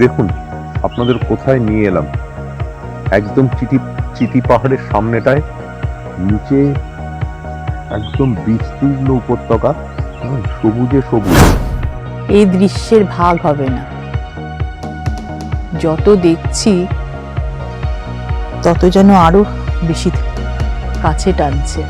দেখুন আপনাদের কোথায় নিয়ে এলাম, একদম চিটি পাহাড়ের সামনেটায়, নিচে একদম বিস্তীর্ণ উপত্যকা, সবুজে সবুজ। এই দৃশ্যের ভাগ হবে না। যত দেখছি তত যেন আরো বেশি কাছে টানছে।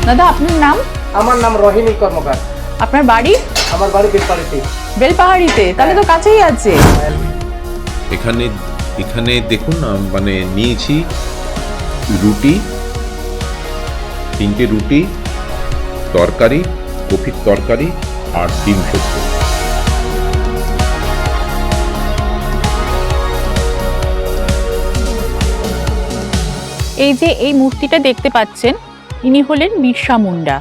দাদা, আপনার নাম? আমার নাম রহিনী কর্মকার। আপনার বাড়ি? আমার বাড়ি বেলপাহাড়িতে। বেলপাহাড়িতে? তাহলে তো কাছেই আছে। এখানে দেখুন মানে নিয়েছি রুটি, 3টে রুটি, তরকারি, কপির তরকারি আর ডিম সেদ্ধ। এই যে এই মূর্তিটা দেখতে পাচ্ছেন, ইনি হলেন বিরসা মুন্ডা।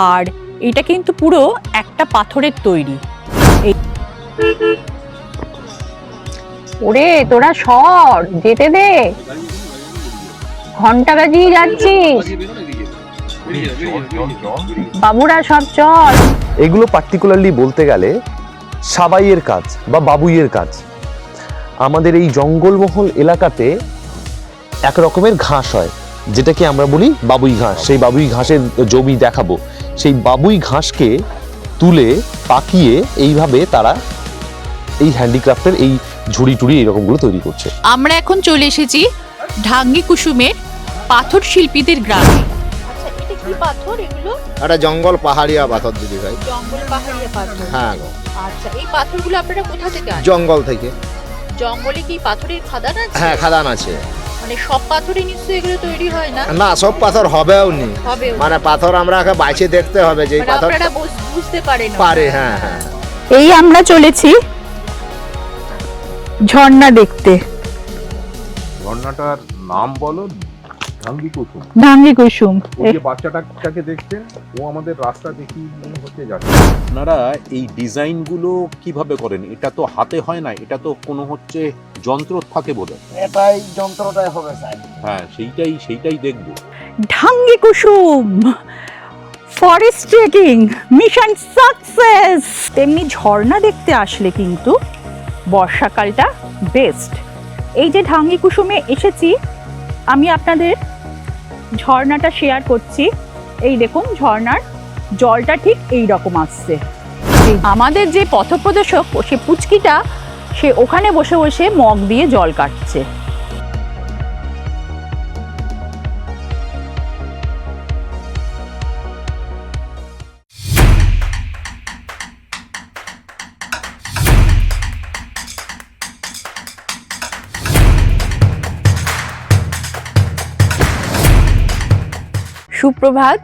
আর এটা কিন্তু পুরো একটা পাথরের তৈরি। ওরে তোরা সর, যেতে দে, ঘন্টা বাজিয়ে যাচ্ছিস, বাবুরা সব চল। এগুলো পার্টিকুলারলি বলতে গেলে সাবাইয়ের কাজ বা বাবুইয়ের কাজ। আমাদের এই জঙ্গলমহল এলাকাতে এক রকমের ঘাস হয়, যেটাকে আমরা বলি বাবুই ঘাস। সেই বাবুই ঘাসের জমি দেখাবো। সেই বাবুই ঘাসকে তুলে পাকিয়ে এইভাবে তারা এই হ্যান্ডিক্রাফটের এই ঝুড়ি টুড়ি এইরকমগুলো তৈরি করছে। আমরা এখন চলে এসেছি ঢাঙ্গি কুসুমের পাথর শিল্পীদের গ্রামে। আচ্ছা, এটা কি পাথর এগুলো? এটা জঙ্গল পাহাড়িয়া পাথর দিদি ভাই। জঙ্গল পাহাড়িয়া পাথর? হ্যাঁ। আচ্ছা, এই পাথরগুলো আপনারা কোথা থেকে আনেন? জঙ্গল থেকে। জঙ্গলে কি পাথরের খাদান আছে? হ্যাঁ, খাদান আছে। মানে সব পাথরই নিশ্চয়ই এগুলো তৈরি হয় না? না, সব পাথর হবেও নি। মানে পাথর আমরা বাইছে দেখতে হবে যে পাথর আপনারা বুঝতে পারেন। পারে। হ্যাঁ হ্যাঁ। এই আমরা চলেছি ঝর্ণা দেখতে। ঝর্ণাটার নাম বলো? ঢাঙ্গি কুসুম। ঢাঙ্গি কুসুম। ওই যে বাচ্চাটাকে দেখছেন, ও আমাদের রাস্তা দেখি মনে হচ্ছে যাচ্ছে। আপনারা এই ডিজাইনগুলো কিভাবে করেন? এটা তো হাতে হয় না, এটা তো কোনো হচ্ছে যন্ত্র থাকে বোধহয়। এটাই যন্ত্রটাই হবে স্যার। হ্যাঁ, সেইটাই দেখবো। ঢাঙ্গি কুসুম ফরেস্ট ট্রেকিং মিশন সাকসেস। তেমনি ঝর্ণা দেখতে আসলে কিন্তু বর্ষাকালটা বেস্ট। এই যে ঢাঙ্গি কুসুমে এসেছি, আমি আপনাদের ঝর্ণাটা শেয়ার করছি। এই দেখুন, ঝর্ণার জলটা ঠিক এই রকম আসছে। আমাদের যে পথপ্রদর্শক, সে পুচকিটা, সে ওখানে বসে বসে মগ দিয়ে জল কাটছে। সুপ্রভাত।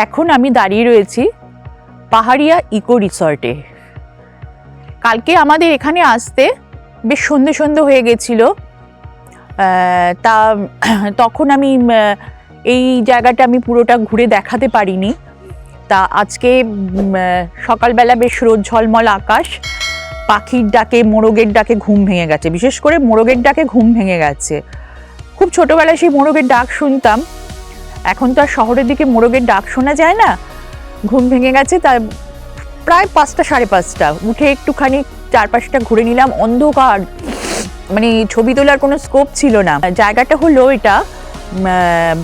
এখন আমি দাঁড়িয়ে রয়েছি পাহাড়িয়া ইকো রিসর্টে। কালকে আমাদের এখানে আসতে বেশ সন্ধে হয়ে গেছিল। তা তখন আমি এই জায়গাটা আমি পুরোটা ঘুরে দেখাতে পারিনি। তা আজকে সকালবেলা বেশ রোদ ঝলমল আকাশ, পাখির ডাকে, মোরগের ডাকে ঘুম ভেঙে গেছে। বিশেষ করে মোরগের ডাকে ঘুম ভেঙে গেছে। খুব ছোটবেলায় সেই মোরগের ডাক শুনতাম। এখন তো আর শহরের দিকে মোরগের ডাক শোনা যায় না। ঘুম ভেঙে গেছে। তার প্রায় 5টা, 5:30 উঠে একটুখানি চারপাশটা ঘুরে নিলাম। অন্ধকার, মানে ছবি তোলার কোনো স্কোপ ছিল না। জায়গাটা হলো এটা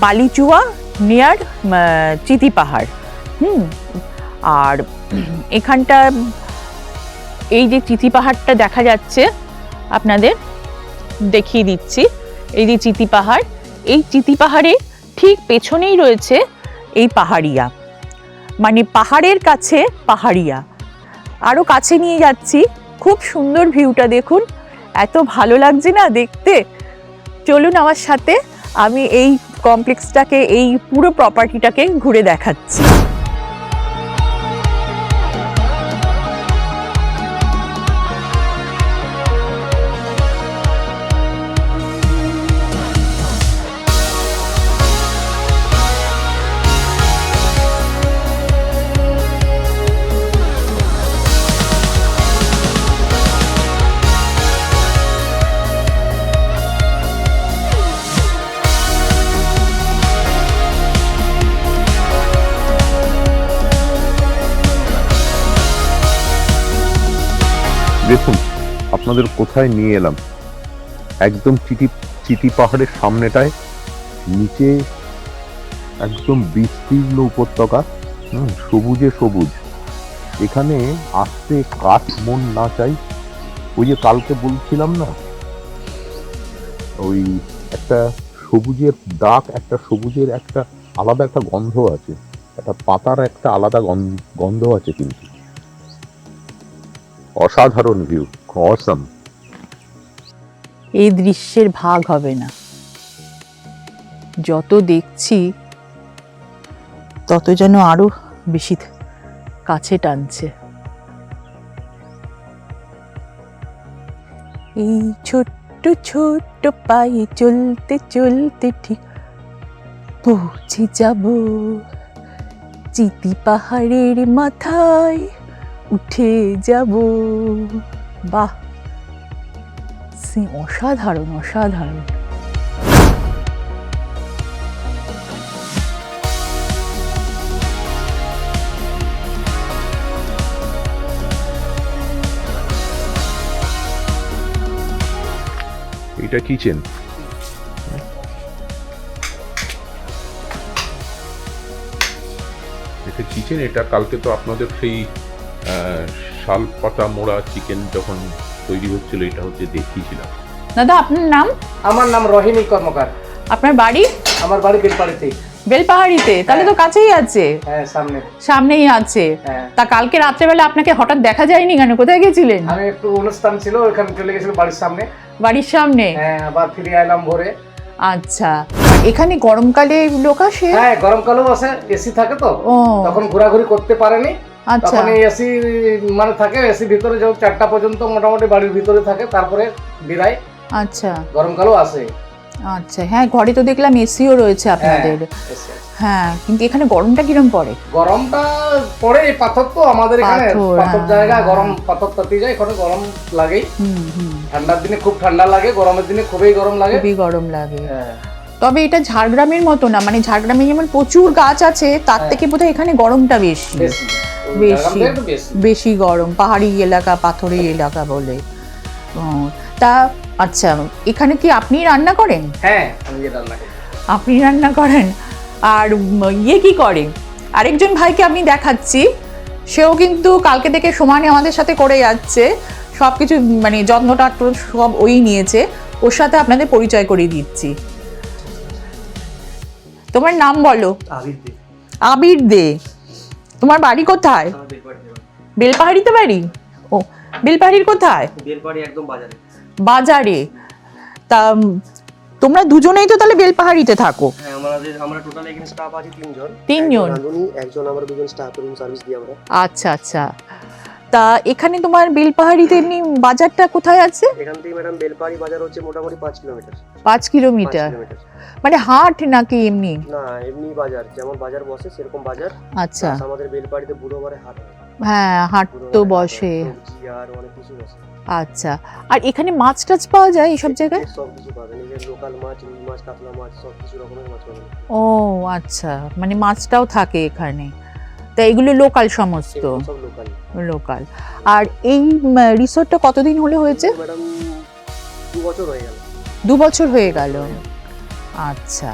বালিচুয়া নিয়ার চিতি পাহাড়। আর এখানটা এই যে চিতি পাহাড়টা দেখা যাচ্ছে, আপনাদের দেখিয়ে দিচ্ছি। এই যে চিতি পাহাড়, এই চিতি পাহাড়ে ঠিক পেছনেই রয়েছে এই পাহাড়িয়া, মানে পাহাড়ের কাছে পাহাড়িয়া। আরো কাছে নিয়ে যাচ্ছি, খুব সুন্দর ভিউটা দেখুন, এত ভালো লাগছে না দেখতে। চলুন আমার সাথে, আমি এই কমপ্লেক্সটাকে, এই পুরো প্রপার্টিটাকে ঘুরে দেখাচ্ছি। দেখুন আপনাদের কোথায় নিয়ে এলাম, একদম চিটি পাহাড়ের সামনেটায়, নিচে একদম বিস্তীর্ণ উপত্যকা, সবুজে সবুজ। এখানে আসতে কাঠ মন না চাই। ওই যে কালকে বলছিলাম না, ওই একটা সবুজের ডাক, একটা সবুজের একটা আলাদা একটা গন্ধ আছে, একটা পাতার একটা আলাদা গন্ধ আছে। কিন্তু অসাধারণ ভিউ, অসাম। এই দৃশ্যের ভাগ হবে না। যত দেখছি তত যেন আরো বেশি কাছে টানছে। এই ছোট্ট ছোট্ট পায়ে চলতে চলতে ঠিক পৌঁছে যাব চিতি পাহাড়ের মাথায়, উঠে যাব। বাহ, অসাধারণ অসাধারণ। এটা কিচেন, এটা কিচেন। এটা কালকে তো আপনাদের সেই শাল পাতা মোড়া চিকেন যখন তৈরি হচ্ছিল, এটা হচ্ছে দেখিয়েছিলাম। দাদা, আপনার নাম? আমার নাম রহিনী কর্মকার। আপনার বাড়ি? আমার বাড়ি বেলপাড়িতেই। বেলপাহাড়িতে? তাহলে তো কাছেই আছে। হ্যাঁ, সামনেই আছে। হ্যাঁ। তা কালকে রাত্রেবেলা আপনাকে হঠাৎ দেখা যায়নি কেন? কোথায় গেছিলেন? আমি একটু অনুষ্ঠান ছিল, ওখানে চলে গেছিলাম বাড়ির সামনে। বাড়ির সামনে? হ্যাঁ, আবার ফিরে এলাম ভোরে। আচ্ছা, এখানে গরমকালে লোক আসে? হ্যাঁ, গরমকালেও আসে, এসি থাকে তো, ও তখন ঘোরাঘুরি করতে পারেনি। আচ্ছা তখন এসি মানে থাকে, এসি ভিতরে যখন 4টা পর্যন্ত মোটামুটি বাড়ির ভিতরে থাকে, তারপরে বিদায়। আচ্ছা গরমকালেও আসে। আচ্ছা, হ্যাঁ, ঘরে তো দেখলাম এসিও রয়েছে আপনাদের। হ্যাঁ, কিন্তু এখানে গরমটা কিরম পড়ে? গরমটা পড়ে, পাথর তো আমাদের এখানে, পাথর হ্যাঁ, জায়গা, গরম পাথর তাতি যায়, এখানে গরম লাগেই। হুম, ঠান্ডার দিনে খুব ঠান্ডা লাগে, গরমের দিনে খুবই গরম লাগে। খুবই গরম লাগে। হ্যাঁ। তবে এটা ঝাড়গ্রামের মতো না, মানে ঝাড়গ্রামে যেমন প্রচুর গাছ আছে, তার থেকে বোধহয় এখানে গরমটা বেশি বেশি বেশি একটু বেশি। বেশি গরম, পাহাড়ি এলাকা, পাথরের এলাকা বলে। ও, তা আচ্ছা, এখানে কি আপনি রান্না করেন? হ্যাঁ, আমি যে রান্না করি। আপনি রান্না করেন? আর ইয়ে কি করে? আরেকজন ভাইকে আমি দেখাচ্ছি, সেও কিন্তু কালকে থেকে সমানে আমাদের সাথে করে যাচ্ছে সব কিছু, মানে যত্নটা সব ওই নিয়েছে। ওর সাথে আপনাদের পরিচয় করিয়ে দিচ্ছি। তোমার নাম বলো? আবির দে। তোমার বাড়ি কোথায়? বেলপাহাড়িতে বাড়ি? ও, বেলপাহাড়ির কোথায়? বেলপাহাড়ি একদম বাজারে। বাজারে? তা তোমরা দুজনেই তো তাহলে বেলপাহাড়িতে থাকো? হ্যাঁ, আমরা টোটাল এখানে স্টাফ আছি তিনজন। তিনজন? একজন আমরা দুজন স্টাফ রুম সার্ভিস দিই আমরা। আচ্ছা আচ্ছা। তা এখানে তোমার বেলপাহাড়িতে এমনি বাজারটা কোথায় আছে? এখান থেকে ম্যাডাম বেলপাহাড়ি বাজার হচ্ছে মোটামুটি 5 কিলোমিটার। 5 কিলোমিটার? মানে হাট নাকি এমনি? না, এমনি বাজার, যেমন বাজার বসে সেরকম বাজার। আচ্ছা, আমাদের বেলপাহাড়িতে বুধবারে হাট হয়। হ্যাঁ, হাট তো বসে। সবজি আর অনেক কিছু বসে। আচ্ছা, আর এখানে মাছ টাছ পাওয়া যায় এইসব জায়গায়? সব কিছু পাবেন, নিজের লোকাল মাছ, রুই মাছ, কাতলা মাছ, সব কিছু রকমের মাছ পাবেন। ও আচ্ছা, মানে মাছটাও থাকে এখানে। তা এগুলো লোকাল সমস্ত? সব লোকাল। লোকাল। আর এই রিসোর্টটা কতদিন হলে হয়েছে? ম্যাডাম 2 বছর হয়ে গেল। 2 বছর হয়ে গেল। আচ্ছা,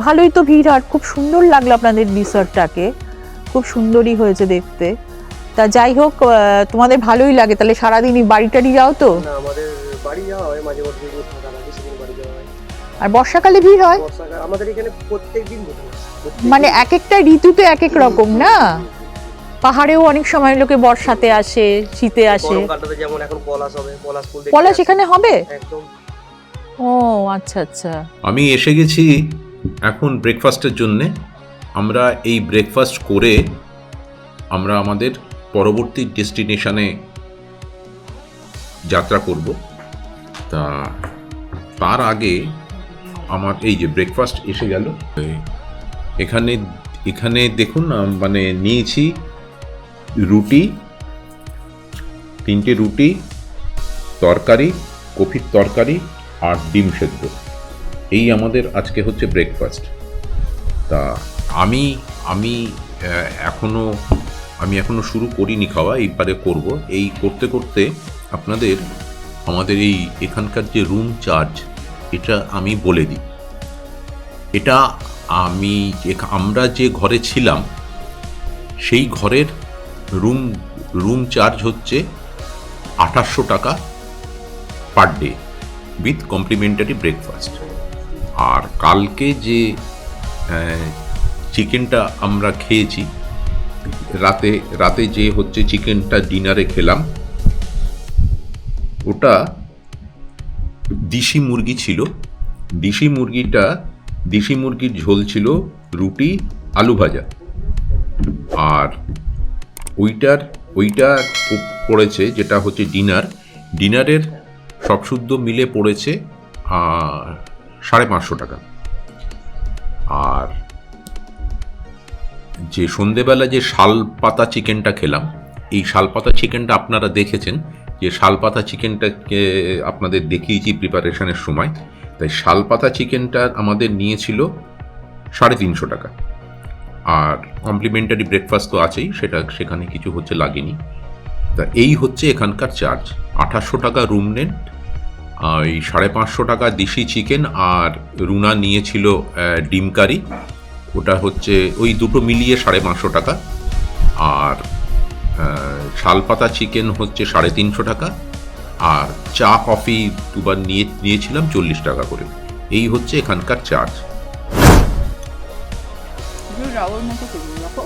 ভালোই তো ভিড়। আর খুব সুন্দর লাগলো আপনাদের রিসর্টটাকে, খুব সুন্দরই হয়েছে দেখতে। তা যাই হোক, তোমাদের ভালোই লাগে তাহলে, সারাদিনই বাড়ি টাড়ি যাও তো? না, আমাদের বাড়ি যাওয়া হয় মাঝে মধ্যে, থাকা লাগে সেদিন বাড়ি যাওয়া হয়। আর বর্ষাকালে ভিড় হয়? বর্ষাকাল আমাদের এখানে প্রত্যেকদিন বসে। মানে এক একটা ঋতুতে এক এক রকম না? পাহাড়েও অনেক সময় লোকে বর্ষাতে আসে, শীতে আসে। গরমকালটাতে যেমন এখন পলাশ হবে, পলাশ ফুল দেখতে পলাশ আসে। এখানে হবে? একদম। ও আচ্ছা আচ্ছা। আমি এসে গেছি এখন ব্রেকফাস্টের জন্যে। আমরা এই ব্রেকফাস্ট করে আমরা আমাদের পরবর্তী ডেস্টিনেশনে যাত্রা করব। তা তার আগে আমার এই যে ব্রেকফাস্ট এসে গেল। এখানে এখানে দেখুন, মানে নিয়েছি রুটি, 3টে রুটি, তরকারি, কফির তরকারি আর ডিম সেদ্ধ। এই আমাদের আজকে হচ্ছে ব্রেকফাস্ট। তা আমি এখনো আমি এখনো শুরু করিনি খাওয়া, এইবারে করব। এই করতে করতে আপনাদের আমাদের এই এখানকার যে রুম চার্জ এটা আমি বলে দিই। এটা আমরা যে ঘরে ছিলাম সেই ঘরের রুম চার্জ হচ্ছে 2800 টাকা per day with complimentary breakfast. আর কালকে যে চিকেনটা আমরা খেয়েছি, রাতে যে হচ্ছে চিকেনটা ডিনারে খেলাম, ওটা দেশি মুরগি ছিল। দেশি মুরগির ঝোল ছিল, রুটি, আলু ভাজা। আর ওইটা পড়েছে যেটা হচ্ছে ডিনারের সব শুদ্ধ মিলে পড়েছে 550 টাকা। আর যে সন্ধেবেলা যে শালপাতা চিকেনটা খেলাম, এই শালপাতা চিকেনটা আপনারা দেখেছেন, যে শালপাতা চিকেনটাকে আপনাদের দেখিয়েছি প্রিপারেশনের সময়। তাই শালপাতা চিকেনটা আমাদের নিয়েছিল 350 টাকা। আর কমপ্লিমেন্টারি ব্রেকফাস্ট তো আছেই, সেখানে কিছু হচ্ছে লাগেনি। তা এই হচ্ছে এখানকার চার্জ। 2800 টাকা রুম রেন্ট, এই 550 টাকা দেশি চিকেন, আর রুনা নিয়েছিল ডিম কারি, ওটা হচ্ছে ওই দুটো মিলিয়ে 550 টাকা। আর শালপাতা চিকেন হচ্ছে 350 টাকা। আর চা কফি দুবার নিয়েছিলাম 40 টাকা করে। এই হচ্ছে এখানকার চার্জ। রাওয়ার মতো করুন, রাখো।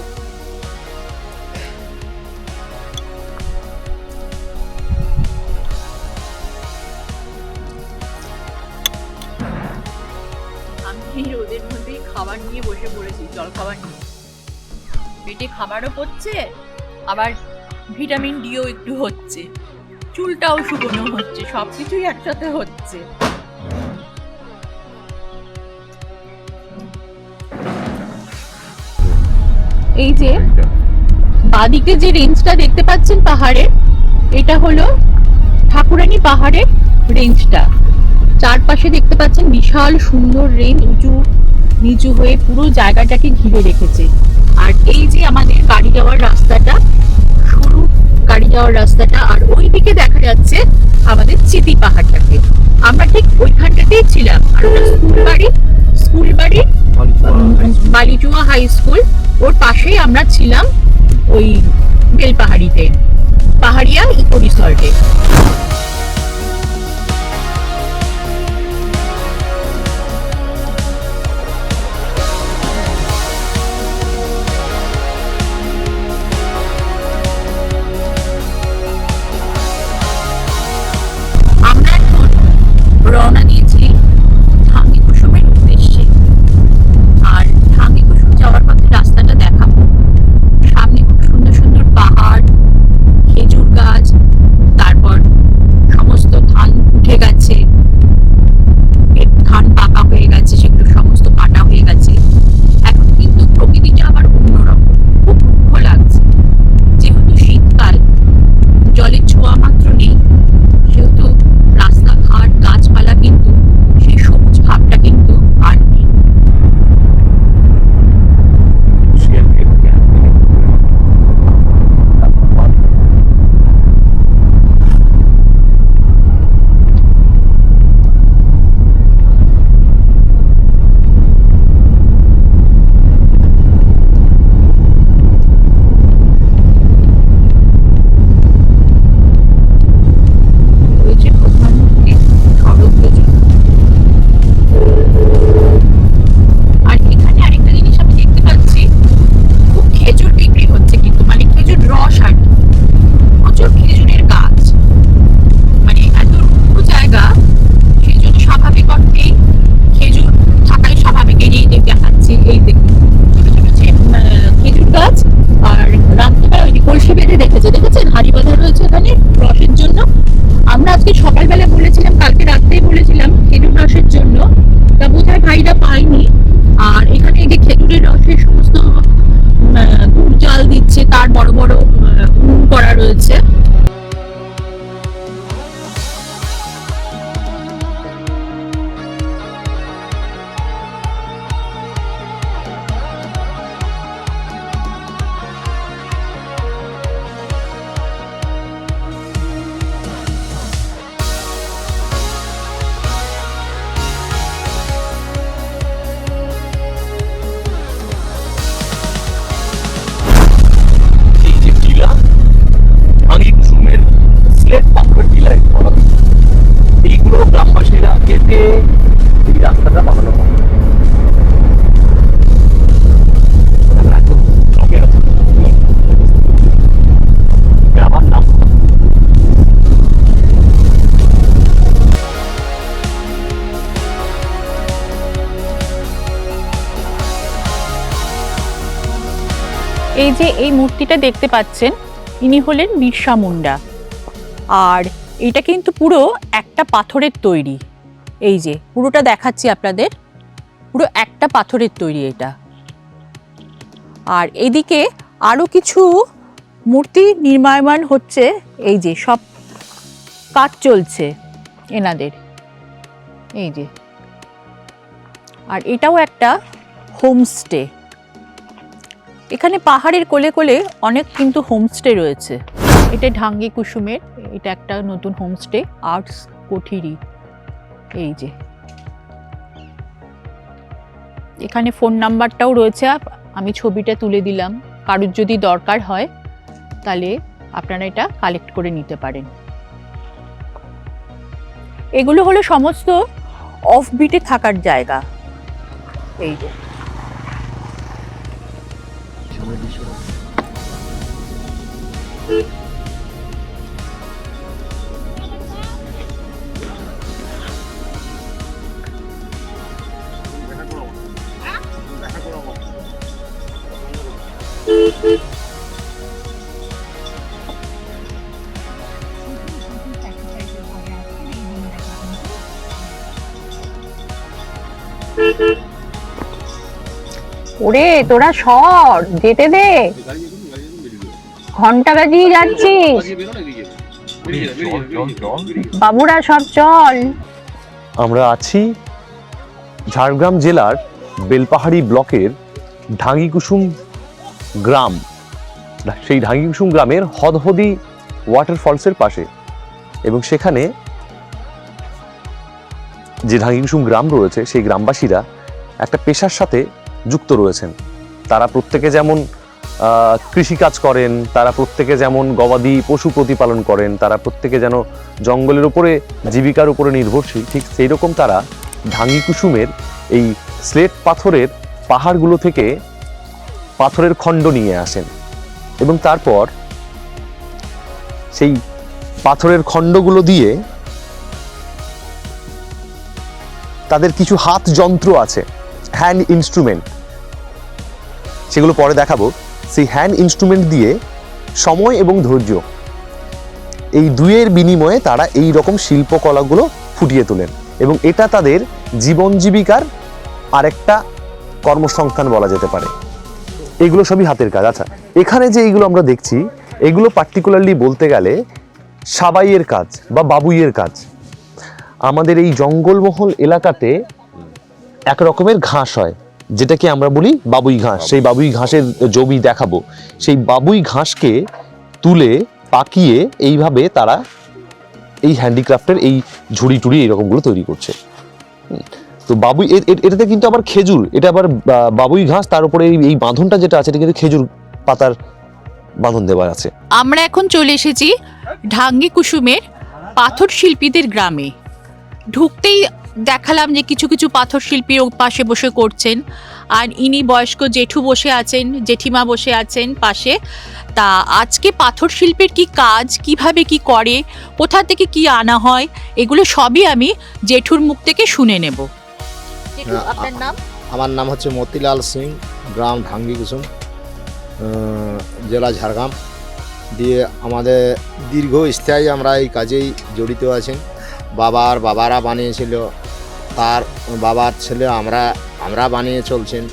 আমি রোদের মধ্যেই খাবার নিয়ে বসে পড়েছি, জল খাবার নিয়ে। পেটে খাবারও পড়ছে, আবার ভিটামিন ডিও একটু হচ্ছে, চুলটাও শুকনো হচ্ছে, সবকিছুই একসাথে হচ্ছে। এই যে বাদিকে যে রেঞ্জটা দেখতে পাচ্ছেন পাহাড়ের, এটা হলো ঠাকুরানী পাহাড়ের রেঞ্জটা। চারপাশে দেখতে পাচ্ছেন বিশাল সুন্দর রেঞ্জ, উঁচু নিচু হয়ে পুরো জায়গাটাকে ঘিরে রেখেছে। আর এই যে আমাদের গাড়ি যাওয়ার রাস্তাটা, সরু গাড়ি যাওয়ার রাস্তাটা, আর ওই দিকে দেখা যাচ্ছে আমাদের চিতি পাহাড়টাকে। আমরা ঠিক ওইখানটাতেই ছিলাম। আর স্কুল বাড়ি বালিচুয়া হাই স্কুল, ওর পাশেই আমরা ছিলাম ওই বেলপাহাড়িতে, পাহাড়িয়া ইকো রিসর্টে। আমরা এখন রওনা দিয়েছি ধাঙ্গি কুসুমের উদ্দেশ্যে। আর ধাঙ্গি কুসুম যাওয়ার পথে রাস্তাটা দেখাবো। সামনে খুব সুন্দর সুন্দর পাহাড়, খেজুর গাছ, তারপর এই যে এই মূর্তিটা দেখতে পাচ্ছেন, ইনি হলেন বিরসা মুন্ডা। আর এটা কিন্তু পুরো একটা পাথরের তৈরি। এই যে পুরোটা দেখাচ্ছি আপনাদের, পুরো একটা পাথরের তৈরি এটা। আর এদিকে আরও কিছু মূর্তি নির্মাণ হচ্ছে, এই যে সব কাজ চলছে এনাদের, এই যে। আর এটাও একটা হোমস্টে। এখানে পাহাড়ের কোলে কোলে অনেক কিন্তু হোমস্টে রয়েছে। এটা ঢাঙ্গি কুসুমের, এটা একটা নতুন হোমস্টে, আর্টস কোঠিরি। এই যে এখানে ফোন নাম্বারটাও রয়েছে, আমি ছবিটা তুলে দিলাম, কারুর যদি দরকার হয় তাহলে আপনারা এটা কালেক্ট করে নিতে পারেন। এগুলো হলো সমস্ত অফবিটে থাকার জায়গা। এই যে ওরে তোরা সর, যেতে দে, ঘন্টা বাজিয়ে যাচ্ছিস। বাবুরা সব চল। আমরা আছি ঝাড়গ্রাম জেলার বেলপাহাড়ি ব্লকের ঢাঙ্গিকুসুম গ্রাম। সেই ঢাঙ্গিকুসুম গ্রামের হদহদি ওয়াটারফলসের পাশে, এবং সেখানে যে ঢাঙ্গিকুসুম গ্রাম রয়েছে সেই গ্রামবাসীরা একটা পেশার সাথে যুক্ত রয়েছেন। তারা প্রত্যেকে যেমন কৃষিকাজ করেন, তারা প্রত্যেকে যেমন গবাদি পশু প্রতিপালন করেন, তারা প্রত্যেকে যেন জঙ্গলের উপরে জীবিকার উপরে নির্ভরশীল, ঠিক সেই রকম তারা ঢাঙ্গিকুসুমের এই স্লেট পাথরের পাহাড়গুলো থেকে পাথরের খণ্ড নিয়ে আসেন, এবং তারপর সেই পাথরের খণ্ডগুলো দিয়ে তাদের কিছু হাত যন্ত্র আছে, হ্যান্ড ইনস্ট্রুমেন্ট, সেগুলো পরে দেখাবো। সেই হ্যান্ড ইনস্ট্রুমেন্ট দিয়ে সময় এবং ধৈর্য, এই দুইয়ের বিনিময়ে তারা এই রকম শিল্পকলাগুলো ফুটিয়ে তোলেন, এবং এটা তাদের জীবন জীবিকার আরেকটা কর্মসংস্থান বলা যেতে পারে। এগুলো সবই হাতের কাজ। আচ্ছা, এখানে যে এইগুলো আমরা দেখছি, এগুলো পার্টিকুলারলি বলতে গেলে সাবাইয়ের কাজ বা বাবুইয়ের কাজ। আমাদের এই জঙ্গলমহল এলাকাতে এক রকমের ঘাস হয়, যেটাকে আমরা বলি বাবুই ঘাস। সেই বাবুই ঘাসের জমি দেখাবো। সেই বাবুই ঘাসকে তুলে পাকিয়ে এইভাবে তারা এই হ্যান্ডিক্রাফটের এই ঝুড়ি টুড়ি এইরকমগুলো তৈরি করছে। তো বাবুই এটাতে কিন্তু আবার খেজুর, এটা আবার বাবুই ঘাস, তার উপরে এই বাঁধনটা যেটা আছে এটা কিন্তু খেজুর পাতার বাঁধন দেওয়া আছে। আমরা এখন চলে এসেছি ঢাঙ্গি কুসুমের পাথর শিল্পীদের গ্রামে। ঢুকতেই দেখালাম যে কিছু কিছু পাথর শিল্পীর পাশে বসে করছেন, আর ইনি বয়স্ক জেঠু বসে আছেন, জেঠিমা বসে আছেন পাশে। তা আজকে পাথর শিল্পের কি কাজ, কিভাবে কি করে, কোথা থেকে কি আনা হয়, এগুলো সবই আমি জেঠুর মুখ থেকে শুনে নেব। জেঠু, আপনার নাম? আমার নাম হচ্ছে মতিলাল সিং, গ্রাম ঢাঙ্গিকুসুম, জেলা ঝাড়গ্রাম। দিয়ে আমাদের দীর্ঘস্থায়ী আমরা এই কাজেই জড়িত আছেন। বাবারা বানিয়েছিল, তার বাবার ছেলে আমরা বানিয়ে চলছেন।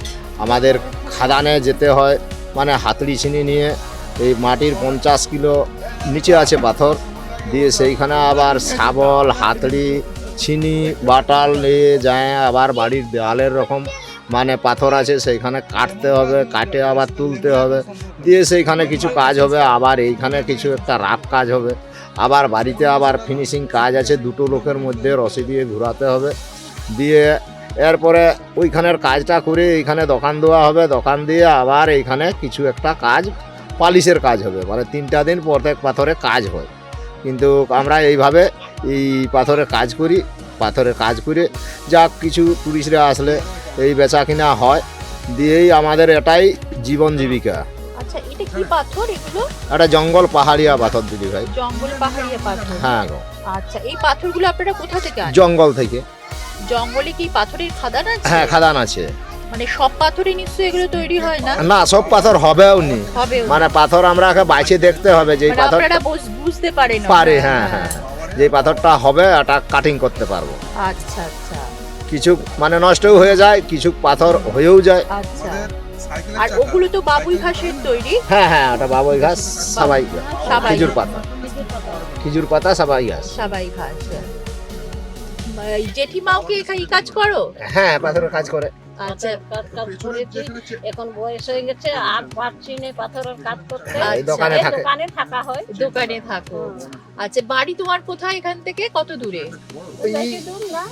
আমাদের খাদানে যেতে হয়, মানে হাতড়ি ছিনি নিয়ে এই মাটির 50 কিলো নিচে আছে পাথর, দিয়ে সেইখানে আবার শাবল, হাতড়ি, ছিনি, বাটাল নিয়ে যায়। আবার বাড়ির দেওয়ালের রকম মানে পাথর আছে, সেইখানে কাটতে হবে, কাটে আবার তুলতে হবে, দিয়ে সেইখানে কিছু কাজ হবে, আবার এইখানে কিছু একটা রাফ কাজ হবে, আবার বাড়িতে আবার ফিনিশিং কাজ আছে, দুটো লোকের মধ্যে রশি দিয়ে ঘোরাতে হবে। দিয়ে এরপরে ওইখানের কাজটা করে এইখানে দোকান দেওয়া হবে, দোকান দিয়ে আবার এইখানে কিছু একটা কাজ, পালিশের কাজ হবে, মানে 3টা দিন প্রত্যেক পাথরে কাজ হয়। কিন্তু আমরা এইভাবে এই পাথরে কাজ করি, পাথরে কাজ করে যা কিছু টুরিস্টরা আসলে এই বেচা কিনা হয়, দিয়েই আমাদের এটাই জীবন জীবিকা। আচ্ছা, এটা কি পাথর এগুলো? এটা জঙ্গল পাহাড়িয়া পাথর দিদি ভাই। জঙ্গল পাহাড়িয়া পাথর? হ্যাঁ গো। আচ্ছা, এই পাথরগুলো আপনারা কোথা থেকে আনেন? জঙ্গল থেকে। জঙ্গলে কি পাথরের খাদান আছে? হ্যাঁ, খাদান আছে। মানে সব পাথরই নিশ্চয়ই এগুলো তৈরি হয় না? না, সব পাথর হবেও নি, হবে মানে পাথর আমরা বাইছে দেখতে হবে যে এই পাথর আপনারা বুঝতে পারেন? পারে, হ্যাঁ হ্যাঁ, যে পাথরটা হবে এটা কাটিং করতে পারবো। আচ্ছা আচ্ছা কিছু মানে নষ্টও হয়ে যায়, কিছু পাথর হয়েও যায়। আচ্ছা। আর ওগুলো তো বাবুই ঘাসের তৈরি? হ্যাঁ হ্যাঁ, ওটা বাবুই ঘাস, সাবাই, সাবাই। খেজুর পাতা, খেজুর পাতা, সাবাই ঘাস। সাবাই ঘাস। এই জেঠিমাও কি এখানে কাজ করো? হ্যাঁ, পাথরের কাজ করে। আচ্ছা কাজ করেছি, এখন বয়স হয়ে গেছে আর পারছি না পাথরের কাজ করতে। এই দোকানে থাকে। দোকানে থাকা হয়। দোকানে থাকো। আচ্ছা, বাড়ি তোমার কোথায়, এখান থেকে কত দূরে? বেশি দূর না,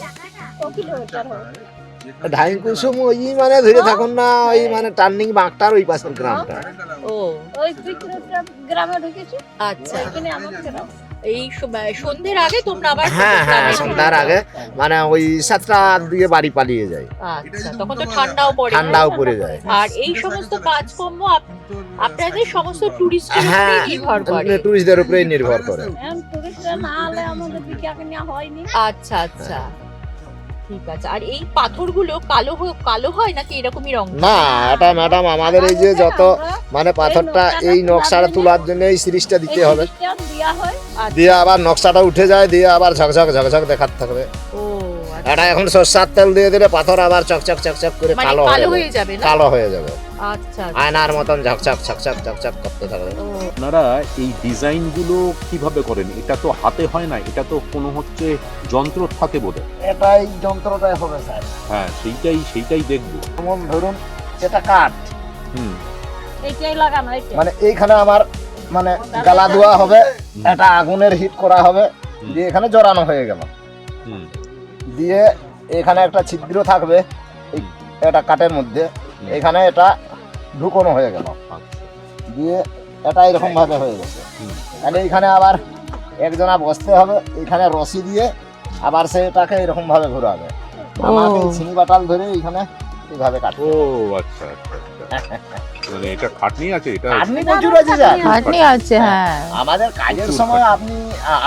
1 কিলোমিটার হয়। ঢাই কুসুম ওই মানে ধরে থাকুন না, ওই মানে টার্নিং বাঁকটার ওই পাশের গ্রামটা। ও ওই 2 কিলোমিটার গ্রামে ঢুকেছি। আচ্ছা, এখানে আমার গ্রাম। এই সন্ধ্যের আগে তোমরা আবার হ্যাঁ হ্যাঁ, গ্রামে ফিরে সন্ধ্যার যাও? আগে মানে ওই 7টার দিকে বাড়ি পালিয়ে যায়, আচ্ছা, তখন তো ঠান্ডাও পড়ে। ঠান্ডাও পড়ে যায়। আর এই সমস্ত কাজকর্ম আপনাদের সমস্ত টুরিস্টের হ্যাঁ, উপরেই নির্ভর করে? টুরিস্টদের উপরেই নির্ভর করে। এখন টুরিস্টরা না হলে আমাদের বিকা কিনা হয়নি। আচ্ছা আচ্ছা, ঠিক আছে। আর এই পাথরগুলো কালো হয় নাকি এরকমই রং? না, এটা ম্যাডাম আমাদের এই যে যত মানে পাথরটা এই নকশাটা তোলার জন্য এই সিরিজটা দিতে হবে, দেওয়া হয়। দিয়ে আবার নকশাটা উঠে যায়, দিয়ে আবার ঝকঝক ঝকঝক দেখাতে থাকবে। ও আচ্ছা। এটা এখন সরষের তেল দিয়ে দিলে পাথর আবার চকচক চকচক করে মানে কালো কালো হয়ে হয়ে যাবে না? কালো হয়ে যাবে, আচ্ছা আয়নার মতন ঝকঝক ঝকঝক ঝকঝক করতে থাকবে। ও, আপনারা এই ডিজাইনগুলো কিভাবে করেন? এটা তো হাতে হয় না, এটা তো কোনো হচ্ছে যন্ত্র থাকে বোধহয়। এটাই যন্ত্রটাই হবে স্যার। হ্যাঁ, সেইটাই দেখবো। যেমন ধরুন এটা কাঠ, হুম, এইটাই লাগানো, এইটা। মানে এইখানে আমার মানে গালা দেওয়া হবে, এটা আগুনের হিট করা হবে, দিয়ে এখানে জড়ানো হয়ে গেল, হুম, দিয়ে এখানে একটা ছিদ্র থাকবে এই এটা কাঠের মধ্যে, এখানে এটা ঢুকানো হয়ে গেল, দিয়ে এটা এরকম ভাবে হয়ে গেছে। তাহলে এইখানে আবার একজনা বসতে হবে, এখানে রশি দিয়ে আবার সেটাকে এরকম ভাবে ঘোরাবে, আমাকে ছিনি বাটাল ধরে এইখানে এইভাবে কাটবে। ও আচ্ছা আচ্ছা আচ্ছা, মানে এটা খাটনি আছে, এটা খাটনি প্রচুর আছে স্যার। খাটনি আছে, হ্যাঁ। আমাদের কাজের সময়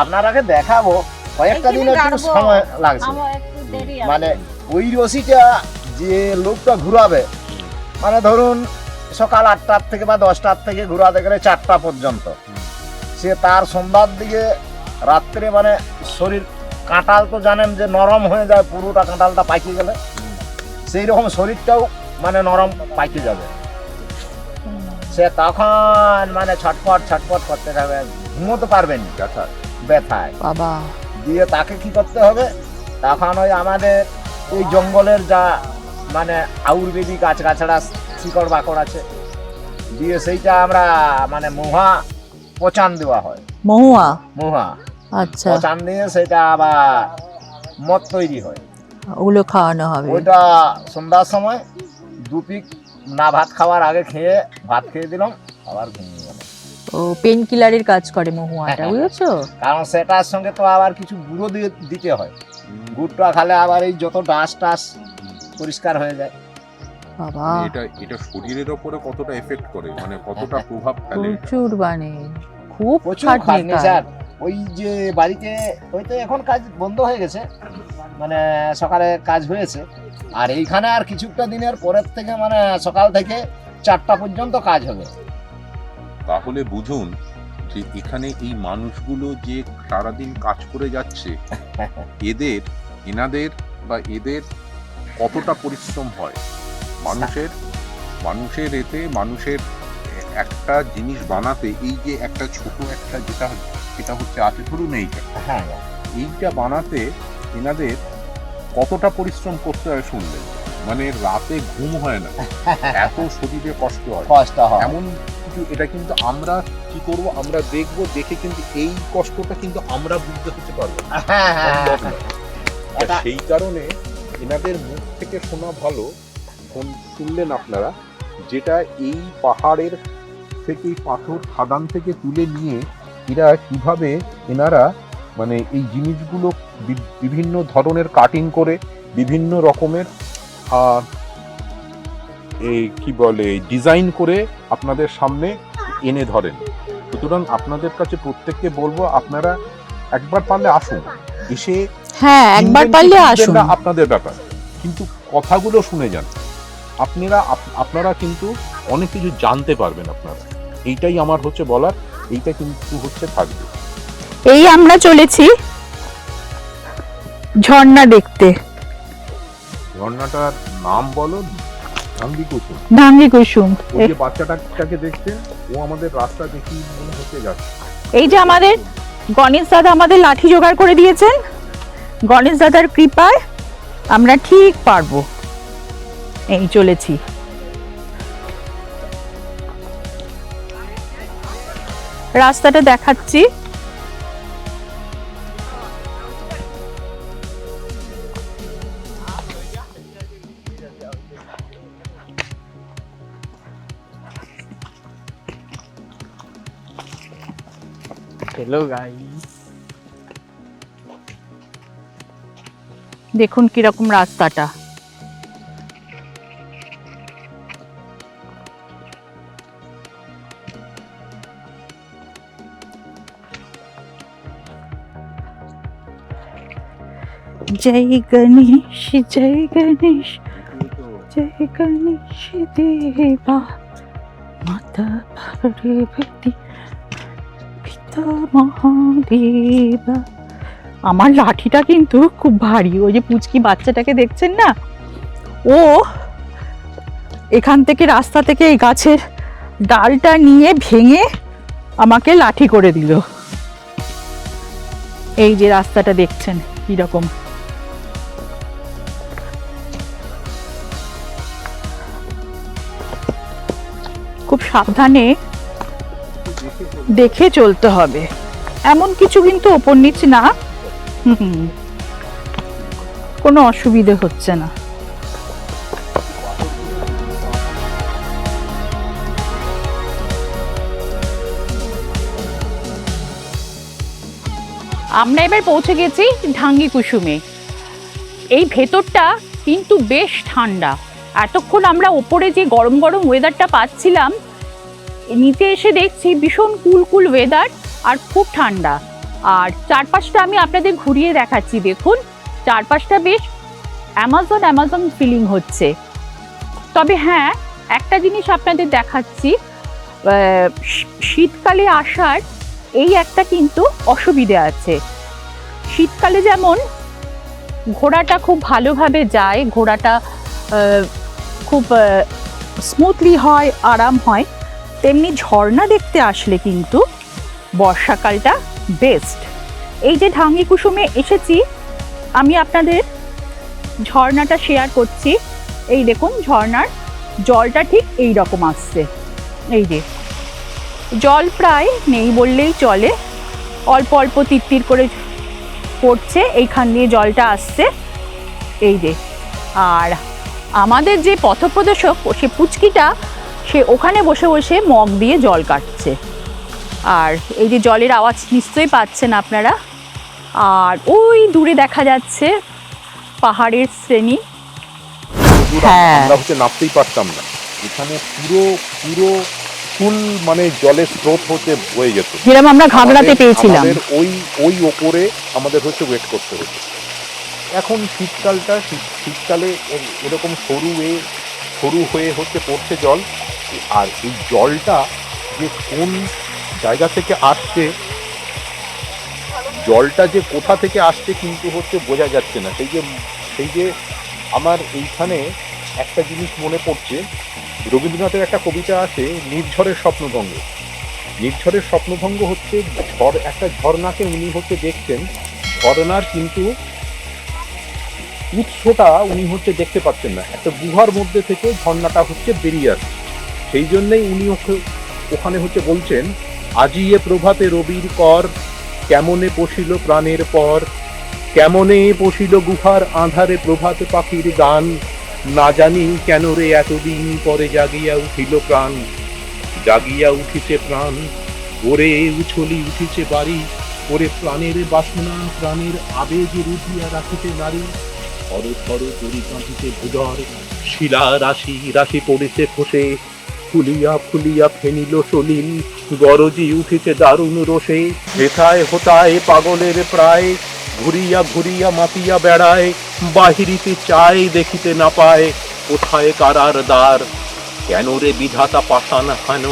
আপনারাকে দেখাবো, কয়েকটা দিন একটু সময় লাগছে, আমার একটু দেরি আছে। মানে ওই রশিটা যে লোকটা ঘুরাবে, মানে ধরুন সকাল 8টার থেকে বা 10টার থেকে ঘুরাতে গেলে 4টা পর্যন্ত, সে তার সন্ধ্যার দিকে রাত্রে মানে শরীর, কাঁটাল তো জানেন যে নরম হয়ে যায়, পুরোটা কাঁটালটা পাইকে গেলে সেই রকম শরীরটাও মানে নরম পাইকে যাবে, সে তখন মানে ছটফট ছটফট করতে থাকবে, ঘুমোতে পারবেন ব্যথায়। বাবা, দিয়ে তাকে কি করতে হবে, তখন ওই আমাদের এই জঙ্গলের যা মানে আয়ুর্বেদিক গাছগাছড়া শিকড় বাকড় আছে, দিয়ে সেইটা আমরা মানে মুহা পচান দেওয়া হয়, মহুয়া। মুহা আচ্ছা, পচান দিয়ে সেটা আবার মদ তৈরি হয়, ওগুলো খাওয়ানো হবে। ওইটা সন্ধ্যার সময় 2 পিক না ভাত খাওয়ার আগে খেয়ে, ভাত খেয়ে দিলাম, আবার ঘুমিয়ে গেল। ও পেন কিলারের কাজ করে মহুয়াটা, বুঝেছো? কারণ সেটার সঙ্গে তো আবার কিছু গুঁড়ো দিয়ে দিতে হয়, গুড়টা খালে আবার এই যত ডাস টাস পরিষ্কার হয়ে যায়। বাবা, এটা শরীরের ওপরে কতটা এফেক্ট করে, মানে কতটা প্রভাব ফেলে? প্রচুর, মানে খুব প্রচুর খাটনি খাটনি কাজ। স্যার। ওই যে বাড়িতে হয়তো এখন কাজ বন্ধ হয়ে গেছে, মানে সকালে কাজ হয়েছে, আর এইখানে আর কিছুটা দিনের পরের থেকে মানে সকাল থেকে 4টা পর্যন্ত কাজ হবে। তাহলে বুঝুন যে এখানে এই মানুষগুলো যে সারাদিন কাজ করে যাচ্ছে, এদের কতটা পরিশ্রম হয়, মানুষের একটা জিনিস বানাতে, এই যে একটা ছোট একটা যেটা হচ্ছে আছে ধরুন এইটা বানাতে এনাদের কতটা পরিশ্রম করতে হয় শুনলেন, মানে রাতে ঘুম হয় না, এত শরীরে কষ্ট হয়। এমন কিছু, এটা কিন্তু আমরা কি করব, আমরা দেখব, দেখে কিন্তু এই কষ্টটা কিন্তু আমরা বুঝতে হতে পারবো, সম্ভব নয়। আর সেই কারণে এনাদের মুখ থেকে শোনা ভালো, শুনলেন আপনারা, যেটা এই পাহাড়ের থেকে, পাথর খাদান থেকে তুলে নিয়ে এরা কিভাবে এনারা মানে এই জিনিসগুলো বিভিন্ন ধরনের কাটিং করে বিভিন্ন রকমের এই কি বলে ডিজাইন করে আপনাদের সামনে এনে ধরেন। সুতরাং আপনাদের কাছে প্রত্যেককে বলবো, আপনারা একবার পারলে আসুন, এসে হ্যাঁ, একবার পারলে আসুন, আপনাদের ব্যাপার, কিন্তু কথাগুলো শুনে যান। আপনারা কিন্তু অনেক কিছু জানতে পারবেন আপনারা। এইটাই আমার হচ্ছে বলার, এইটা কিন্তু হচ্ছে থাকবে। এই আমরা চলেছি ঝর্ণা দেখতে। ঝর্ণাটার নাম বলো? ধাঙ্গি কুসুম। ধাঙ্গি কুসুম। ওই যে বাচ্চাটাকে দেখছেন, ও আমাদের রাস্তা দেখিয়ে মনে হচ্ছে যাচ্ছে। এই যে আমাদের গণেশ দাদা আমাদের লাঠি জোগাড় করে দিয়েছেন, গণেশ দাদার কৃপায় আমরা ঠিক পারবো। এই চলেছি। রাস্তাটা দেখাচ্ছি। হ্যালো গাইস, দেখুন কিরকম রাস্তাটা। जय गणेश जय गणेश जय गणेश देवा माता पार्वती पिता महादेवा। আমার লাঠিটা কিন্তু খুব ভারী। ওই যে পুচকি বাচ্চাটাকে দেখছেন না, ও এখান থেকে রাস্তা থেকে এই গাছের ডালটা নিয়ে ভেঙে আমাকে লাঠি করে দিল। এই যে রাস্তাটা দেখছেন কিরকম। খুব সাবধানে দেখে চলতে হবে। এমন কিছু কিন্তু ওপর নিচ না, কোনো অসুবিধে হচ্ছে না। আমরা এবার পৌঁছে গেছি ঢাঙ্গি কুসুমে। এই ভেতরটা কিন্তু বেশ ঠান্ডা। এতক্ষণ আমরা ওপরে যে গরম গরম ওয়েদারটা পাচ্ছিলাম, নিচে এসে দেখছি ভীষণ কুল ওয়েদার আর খুব ঠান্ডা। আর চারপাশটা আমি আপনাদের ঘুরিয়ে দেখাচ্ছি। দেখুন চারপাশটা বেশ অ্যামাজন ফিলিং হচ্ছে। তবে হ্যাঁ, একটা জিনিস আপনাদের দেখাচ্ছি, শীতকালে আসার এই একটা কিন্তু অসুবিধে আছে। শীতকালে যেমন ঘোড়াটা খুব ভালোভাবে যায়, ঘোড়াটা খুব স্মুথলি হয়, আরাম হয়, তেমনি ঝর্ণা দেখতে আসলে কিন্তু বর্ষাকালটা বেস্ট। এই যে ঢাঙ্গি কুসুমে এসেছি, আমি আপনাদের ঝর্ণাটা শেয়ার করছি। এই দেখুন ঝর্ণার জলটা ঠিক এই রকম আসছে। এই যে জল প্রায় নেই বললেই চলে, অল্প অল্প তিত্তির করে পড়ছে, এইখান দিয়ে জলটা আসছে। এই যে, আর আমাদের যে পথপ্রদর্শক সে পুচকিটা, সে ওখানে বসে বসে মগ দিয়ে জল কাটছে। আর এই যে জলের আওয়াজ নিশ্চয়ই পাচ্ছেন আপনারা। আর ওই দূরে দেখা যাচ্ছে পাহাড়ের শ্রেণী। হ্যাঁ, আমরা হচ্ছে নামতেই পারতাম না, এখানে পুরো ফুল মানে জলের স্রোত হচ্ছে বয়ে যেত, যেরকম আমরা ঘাগড়াতে পেয়েছিলাম। ওই ওপরে আমাদের হচ্ছে ওয়েট করতে হতো। এখন শীতকালে এরকম সরু হয়ে হচ্ছে পড়ছে জল। আর এই জলটা যে কোন জায়গা থেকে আসছে, জলটা যে কোথা থেকে আসছে কিন্তু হচ্ছে বোঝা যাচ্ছে না। সেই যে আমার এইখানে একটা জিনিস মনে পড়ছে, রবীন্দ্রনাথের একটা কবিতা আছে, নির্ঝরের স্বপ্নভঙ্গ। নির্ঝরের স্বপ্নভঙ্গ হচ্ছে একটা ঝর্ণাকে উনি হচ্ছে দেখছেন, ঝর্ণার কিন্তু উৎসটা উনি হচ্ছে দেখতে পাচ্ছেন না, একটা গুহার মধ্যে থেকে ঝর্ণাটা হচ্ছে বেরিয়ে আসছে। সেই জন্যই উনি ওখানে হচ্ছে বলছেন, আজি এ প্রভাতে রবির কর, কেমনে পশিল প্রাণের পর, কেমনে পশিল গুহার আঁধারে প্রভাত পাখির গান, না জানি কেন রে এতদিন পরে জাগিয়া উঠিল প্রাণ, জাগিয়া উঠিছে প্রাণ, ওরে উছলি উঠিছে বাড়ি, ওরে প্রাণের বাসনা প্রাণের আবেগ রুধিয়া রাখিতে নারী, থর থর করি কাঁপিতে ভুধর, শিলা রাশি রাশি পড়েছে খসে, ফুলিয়া ফেনিল সলিল, গরজি উঠেছে দারুণ রোষে, হেথায় হোতায় পাগলের প্রায়, ঘুরিয়া মাতিয়া বেড়ায়, বাহিরিতে চায় দেখিতে না পায়, কোথায় কারার দ্বার? কেন রে বিধাতা পাষাণ হেন,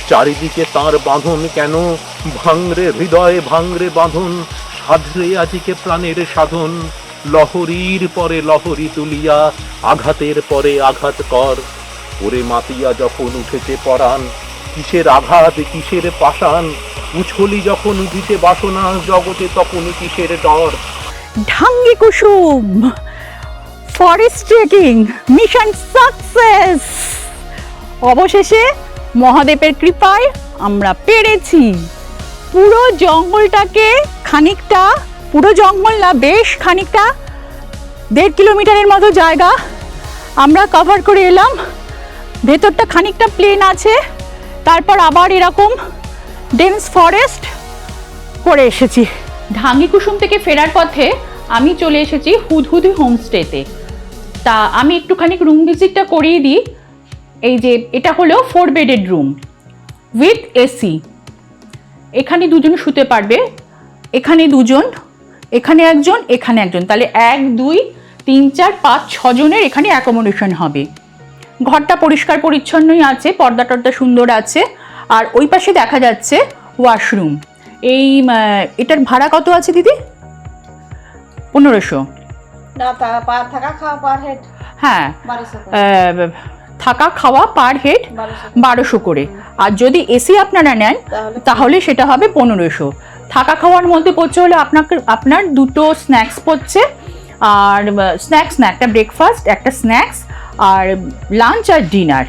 চারিদিকে তার বাঁধন কেন? ভাঙরে হৃদয়ে ভাঙরে বাঁধন, সাধরে আজিকে প্রাণের সাধন। লহরীর পরে লহরী তুলিয়া, আঘাতের পরে আঘাত কর। ওরে মাতিয়া যখন উঠেছে পরাণ, কিসের আঘাত কিসের পাষাণ? উছলি যখন উঠিছে বাসনা, জগতে তখন কিসের ডর? ঢাঙ্গি কুসুম ফরেস্ট ট্রেকিং মিশন সাকসেস। অবশেষে মহাদেবের কৃপায় আমরা পেরেছি পুরো জঙ্গলটাকে খানিকটা, পুরো জঙ্গল না বেশ খানিকটা 1.5 কিলোমিটারের মতো জায়গা আমরা কভার করে এলাম। ভেতরটা খানিকটা প্লেন আছে, তারপর আবার এরকম ডেন্স ফরেস্ট করে এসেছি। ঢাঙ্গি কুসুম থেকে ফেরার পথে আমি চলে এসেছি হুদহুদি হোমস্টেতে। তা আমি একটুখানি রুম ভিজিটটা করিয়ে দিই। এই যে এটা হলো 4 বেডেড রুম উইথ এসি। এখানে 2 জন শুতে পারবে, এখানে 2 জন, এখানে 1 জন, এখানে 1 জন, তাহলে 1 2 3 4 5 6 জনের এখানে অ্যাকোমোডেশন হবে। ঘরটা পরিষ্কার পরিচ্ছন্নই আছে, পর্দা টর্দা সুন্দর আছে। আর ওই পাশে দেখা যাচ্ছে ওয়াশরুম। এই এটার ভাড়া কত আছে দিদি? 1500। না থাকা খাওয়া পার হেড হ্যাঁ, 1200 থাকা খাওয়া পার হেড 1200 করে। আর যদি এসি আপনারা নেন তাহলে সেটা হবে 1500। থাকা খাওয়ার মধ্যে পড়ছে হলে আপনার 2টো স্ন্যাক্স পড়ছে, আর স্ন্যাক্স না, একটা ব্রেকফাস্ট, একটা স্ন্যাক্স, আর লাঞ্চ আর ডিনার